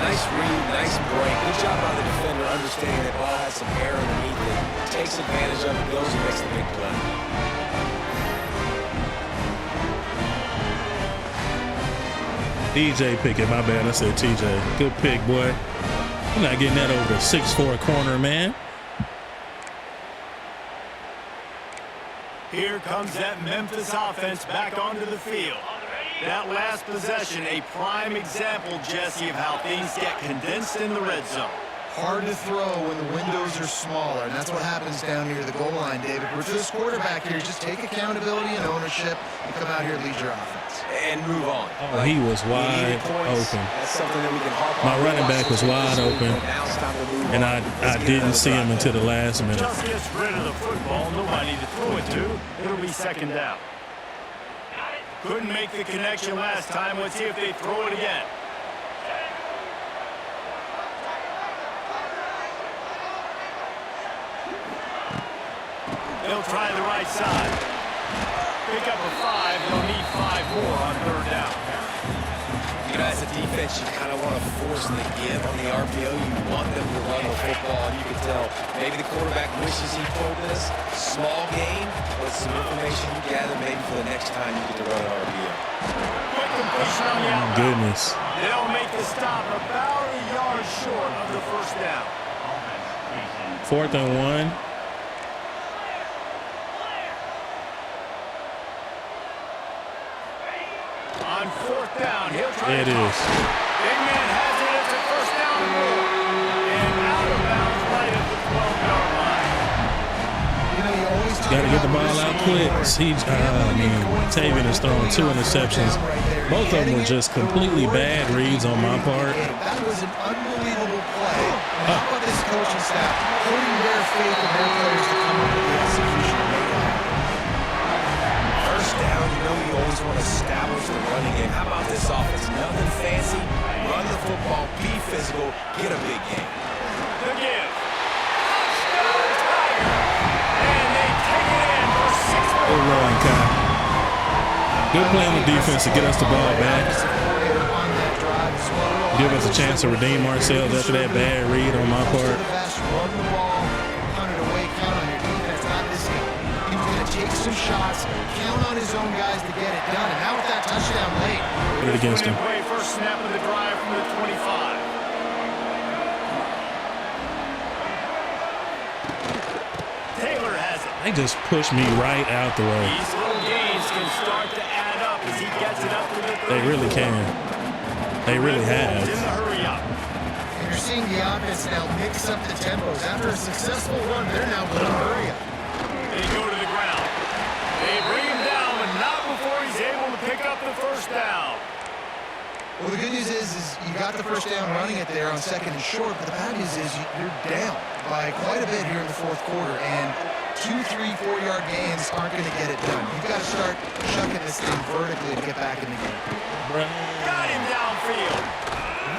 Nice read, nice break. Good job by the defender understanding that ball has some air underneath it. Takes advantage of it, goes and makes the big play. DJ Pickett, my bad. I said TJ. Good pick, boy. You're not getting that over the 6'4" corner, man. Here comes that Memphis offense back onto the field. That last possession, a prime example, Jesse, of how things get condensed in the red zone. Hard to throw when the windows are smaller, and that's what happens down near the goal line, David. With this quarterback here, just take accountability and ownership and come out here and lead your offense. And move on. Oh, he was wide open. That's something that we can harp My on. running back was wide open, Now it's time to move and on. I didn't see him until the last minute. Just gets rid of the football, nobody to throw it to. It'll be 2nd down. Couldn't make the connection last time. Let's see if they throw it again. They'll try the right side. Pick up a 5. They'll need 5 more on 3rd down. You know, as a defense, you kind of want to force the give on the RPO. You want them to run the football, and you can tell maybe the quarterback wishes he told this. Small gain, but some information you gather maybe for the next time you get to run an RPO. Quick completion on the outbound. Goodness. They'll make the stop about a yard short of the 1st down. 4th and 1. On fourth down, he'll try There it to is. Big man has it. It's a first down rule. And out of bounds right at the 12-yard line. You know, you always talk Got to get the about ball out risk quick. reward. Tavian has thrown 2 interceptions. Both of them were just completely bad reads on my part. That was an unbelievable play. And how about this coaching staff putting their faith in their players to come up with the execution and make it happen? First down, you know you always want to establish the running game. How about this offense? Nothing fancy. Run the football, be physical, get a big game. The give. Touchdown, Tigers. And they take it in for 6 more. Good run, Kyle. Good play on the defense to get us the ball back. Give us a chance to redeem ourselves after that bad read on my part. Run the ball, punt it away, count on your defense, not this game. He was going to take some shots, count on his own guys to get it done. And now with that touchdown late. Put it against him. Play first snap of the drive from the 25. Taylor has it. They just pushed me right out the way. These little gains can start to add up as he gets it up to the 30. They really can. They really have. In the hurry up. And you're seeing the offense now mix up the tempos. After a successful run, they're now going to hurry up. They go to the ground. They bring him down, but not before he's able to pick up the first down. Well, the good news is you got the first down running it there on second and short, but the bad news is you're down by quite a bit here in the fourth quarter, and 2, 3, 4-yard gains aren't going to get it done. You've got to start chucking this thing vertically to get back in the game. Got him downfield.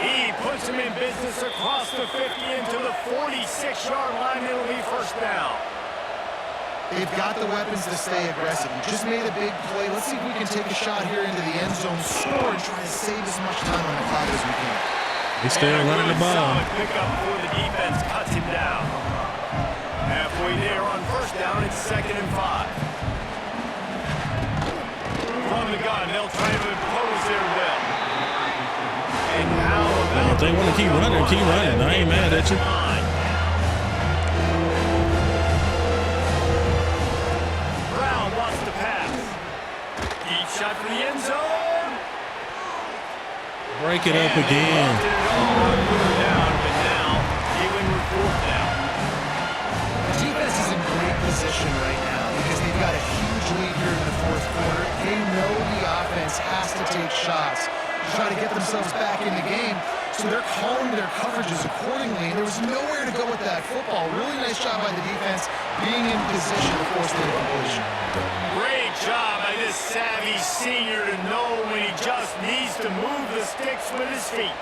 He puts him in business across the 50 into the 46-yard line. It'll be first down. They've got the weapons to stay aggressive. You just made a big play. Let's see if we can take a shot here into the end zone, score, and try to save as much time on the clock as we can. He's still running the ball. Solid pickup before the defense cuts him down. Halfway there on first down, it's 2nd and 5. From the gun, they'll try to impose their will. And how about If they want to keep running, keep running. I ain't mad at you. Brown wants to pass. Deep shot for the end zone. Break it up again. The defense is in great position right now because they've got a huge lead here in the fourth quarter. They know the offense has to take shots to try to get themselves back in the game, so they're calling their coverages accordingly. And there was nowhere to go with that football. Really nice job by the defense being in position to force the incompletion. Great job by this savvy senior to know when he just needs to move the sticks with his feet.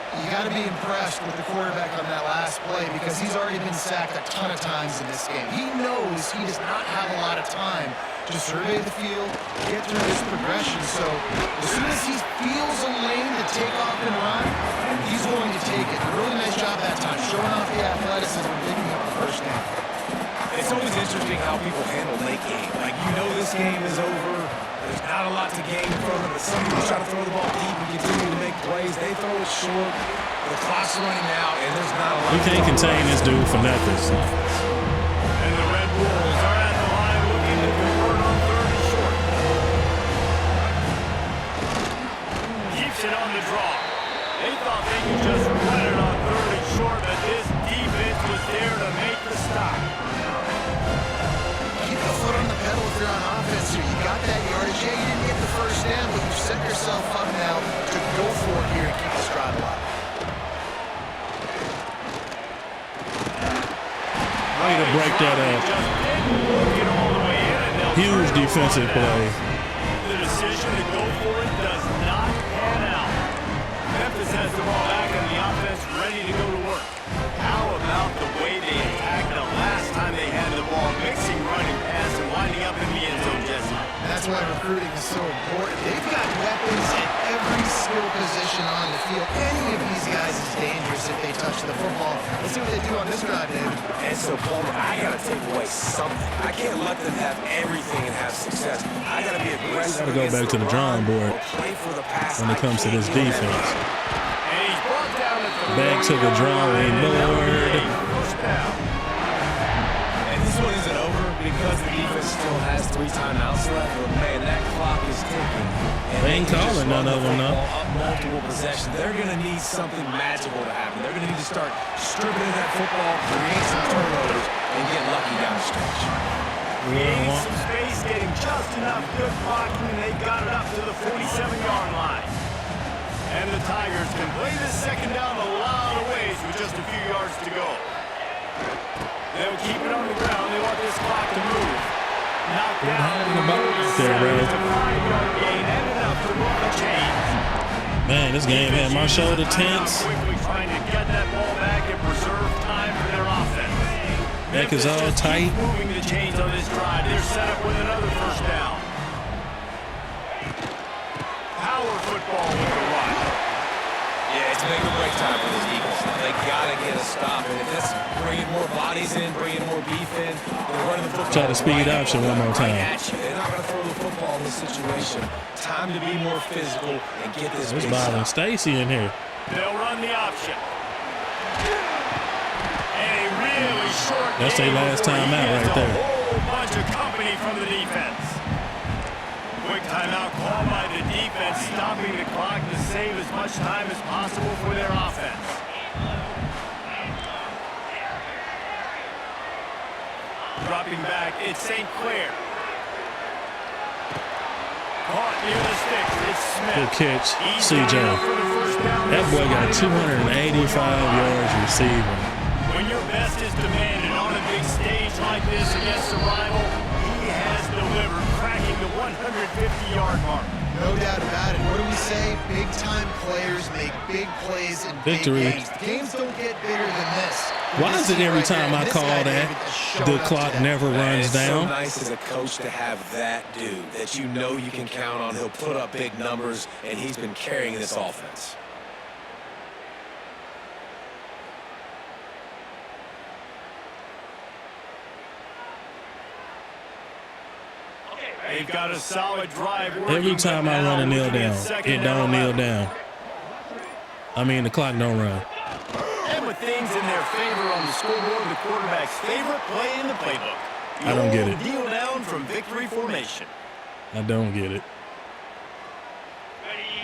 You got to be impressed with the quarterback on that last play because he's already been sacked a ton of times in this game. He knows he does not have a lot of time to survey the field, get through this progression. So as soon as he feels a lane to take off and run, he's going to take it. A really nice job that time, showing off the athleticism and picking up the first down. It's always interesting how people handle late game. Like, you know this game is over. There's not a lot to gain from it, but some people try to throw the ball deep and continue to make plays. They throw it short. The clock's running out, and there's not a lot. We can't contain this dude for nothing. And the Red Bulls are at the line looking to convert on 3rd and short. Keeps it on the draw. They thought they could just run it on 3rd and short, but this defense was there to make the stop. Keep the foot on the pedal if you're on offense here. You got that yardage. Yeah, you didn't get the first down, but you've set yourself up now to go for it here and keep this drive alive. Way to break that up. Huge defensive play. The decision to go for it does not pan out. Memphis has the ball back and the offense ready to go to work. How about the way they attacked the last time they had the ball, mixing running pass and winding up in the end zone, Jesse? And that's why recruiting is so important. They've got weapons at every skill position on the field. Any of these guys is dangerous if they touch the football. Let's see what they do on this drive, David. And so, Palmer, I got to take away something. I can't let them have everything and have success. I got to be aggressive. Got to go back to the drawing board when it comes to this defense. And he's brought down at the Back to the drawing board. First down. And this one isn't over because the defense still has 3 timeouts left, but man, that clock is ticking. And They ain't calling none of them, no. Up multiple possessions. They're going to need something magical to happen. They're going to need to start stripping in that football, create some turnovers, and get lucky down the stretch. Creating some space, getting just enough good blocking, and they got it up to the 47-yard line. And the Tigers can play this second down a lot of ways with just a few yards to go. They'll keep it on the ground. They want this clock to move. Knocked down. There, bro. 5-yard gain and enough to move the chains. Man, this game had my shoulder tense. Quickly trying to get that ball back and preserve time for their offense. Neck is all tight. Moving the chains on this drive. They're set up with another first down. Power football with the run. Yeah, it's make or break time for this defense. They gotta get a stop, and if that's bringing more bodies in, bringing more beef in, they're running the football. Try the speed option one more time. They're not gonna throw the football in this situation. Time to be more physical and get this. There's Byron Stacy in here. They'll run the option. And a really short. That's their last time out right there. A whole bunch of company from the defense. Quick timeout called by the defense, stopping the clock to save as much time as possible for their offense. Dropping back, it's St. Clair. Caught near the sticks, it's Smith. Good catch, He's CJ. down for the first down. That boy got 285 yards receiving. When your best is demanded on a big stage like this against a rival, he has delivered, cracking the 150-yard mark. No doubt about it. What do we say? Big-time players make big plays in Victory. big games. Games don't get bigger than this. Why is it every time I call that, the clock never runs It's down? so nice as a coach to have that dude that you know you can count on. He'll put up big numbers, and he's been carrying this offense. They've got a solid drive. Every time I run a kneel down, it don't kneel down. I mean, the clock don't run. And with things in their favor on the scoreboard, the quarterback's favorite play in the playbook. I don't get it. Kneel down from victory formation. I don't get it.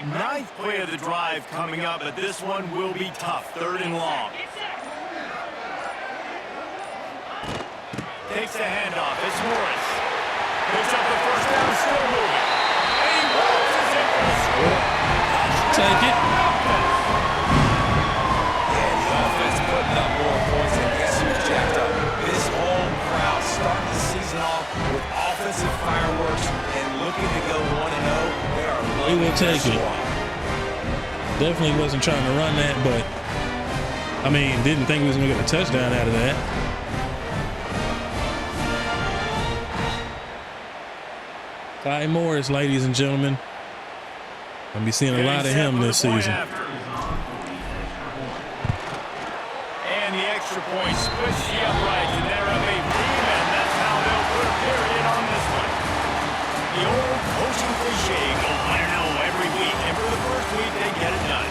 Ninth play of the drive coming up, but this one will be tough. 3rd and long. Takes the handoff. It's Morris. Picks up the first down, still moving. And he walks in for the score. Take it. Yeah, the offense putting up more points, and guess who's jacked up? This whole crowd starting the season off with offensive fireworks and looking to go 1-0. They are We will take it. Definitely wasn't trying to run that, but I mean, didn't think we was gonna get a touchdown out of that. Clyde Morris, ladies and gentlemen. Gonna be seeing a lot of him this season. And the extra point splits the uprights, and they're up 18, and that's how they'll put a period on this one. The old coaching cliche, go 1-0 every week, and for the first week, they get it done.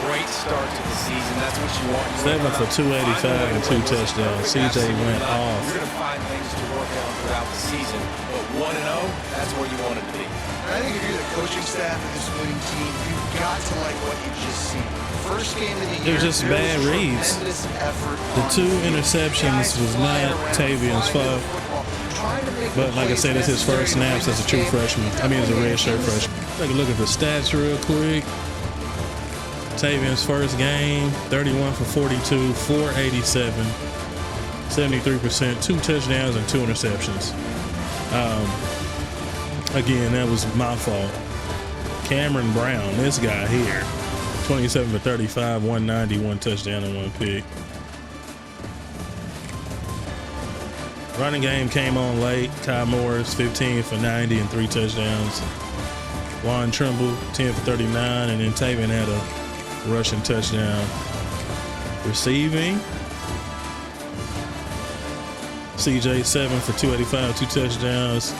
Great start to the season. That's what you want. 7 for 285 and 2 touchdowns. CJ went off. You're going to find things to work on throughout the season, but 1-0, that's where you want it to be. I think if you're the coaching staff of this winning team, you've got to like what you've just seen. First game of the year, It was just bad reads. The 2 interceptions was not Tavion's fault. But like I said, it's his first snaps as a true freshman. I mean, as a redshirt freshman. Take a look at the stats real quick. Tavion's first game, 31 for 42, 487, 73%, 2 touchdowns and 2 interceptions. Again, that was my fault. Cameron Brown, this guy here, 27 for 35, 190, 1 touchdown and 1 pick. Running game came on late. Ty Morris, 15 for 90 and 3 touchdowns. Juan Trimble, 10 for 39, and then Tavion had a rushing touchdown. Receiving, CJ 7 for 285, 2 touchdowns.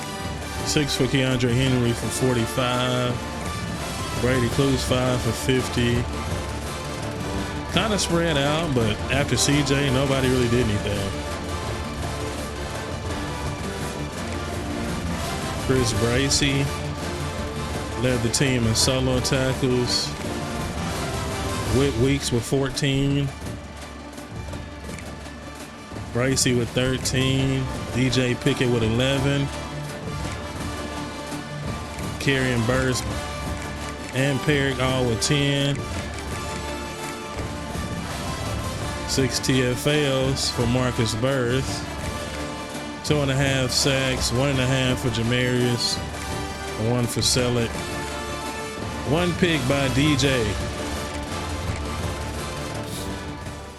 6 for Keandre Henry for 45. Brady Clues 5 for 50. Kind of spread out, but after CJ, nobody really did anything. Chris Bracey led the team in solo tackles. Whit Weeks with 14. Bracey with 13. DJ Pickett with 11. Kerrion Burst and Perrick all with 10. 6 TFLs for Marcus Burris. 2.5 sacks, 1.5 for Jamarius, 1 for Sellett. 1 pick by DJ.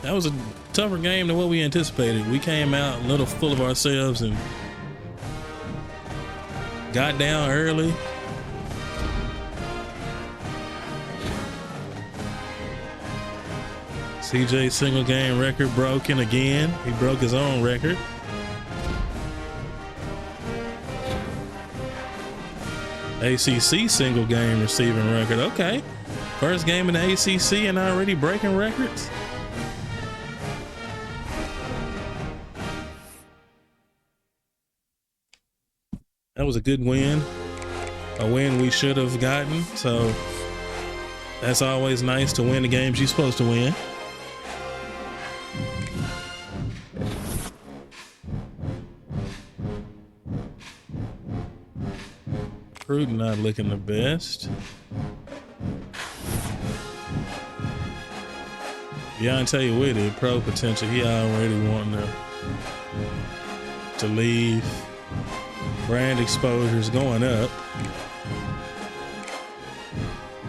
That was a tougher game than what we anticipated. We came out a little full of ourselves and got down early. CJ single game record broken again. He broke his own record. ACC single game receiving record. Okay. First game in the ACC and already breaking records. That was a good win. A win we should have gotten. So that's always nice to win the games you're supposed to win. Recruiting not looking the best. Deontay Whitty, pro potential. He already wanting to leave. Brand exposure is going up.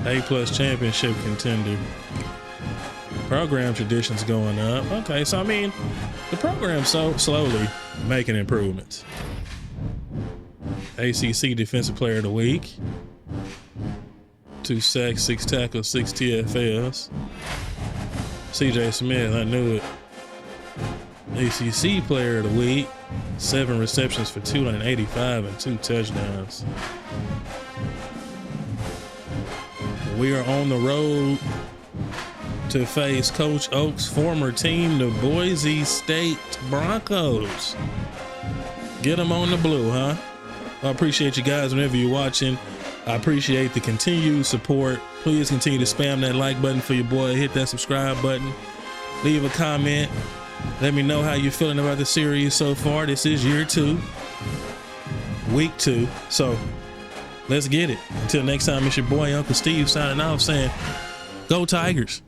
A+ championship contender. Program tradition's going up. Okay, so I mean, the program's so slowly making improvements. ACC Defensive Player of the Week. 2 sacks, 6 tackles, 6 TFLs. CJ Smith, I knew it. ACC Player of the Week. 7 receptions for 285 and 2 touchdowns. We are on the road to face Coach Oak's former team, the Boise State Broncos. Get them on the blue, huh? I appreciate you guys whenever you're watching. I appreciate the continued support. Please continue to spam that like button for your boy. Hit that subscribe button. Leave a comment. Let me know how you're feeling about the series so far. This is year 2, week 2. So let's get it. Until next time, it's your boy Uncle Steve signing off saying, go Tigers.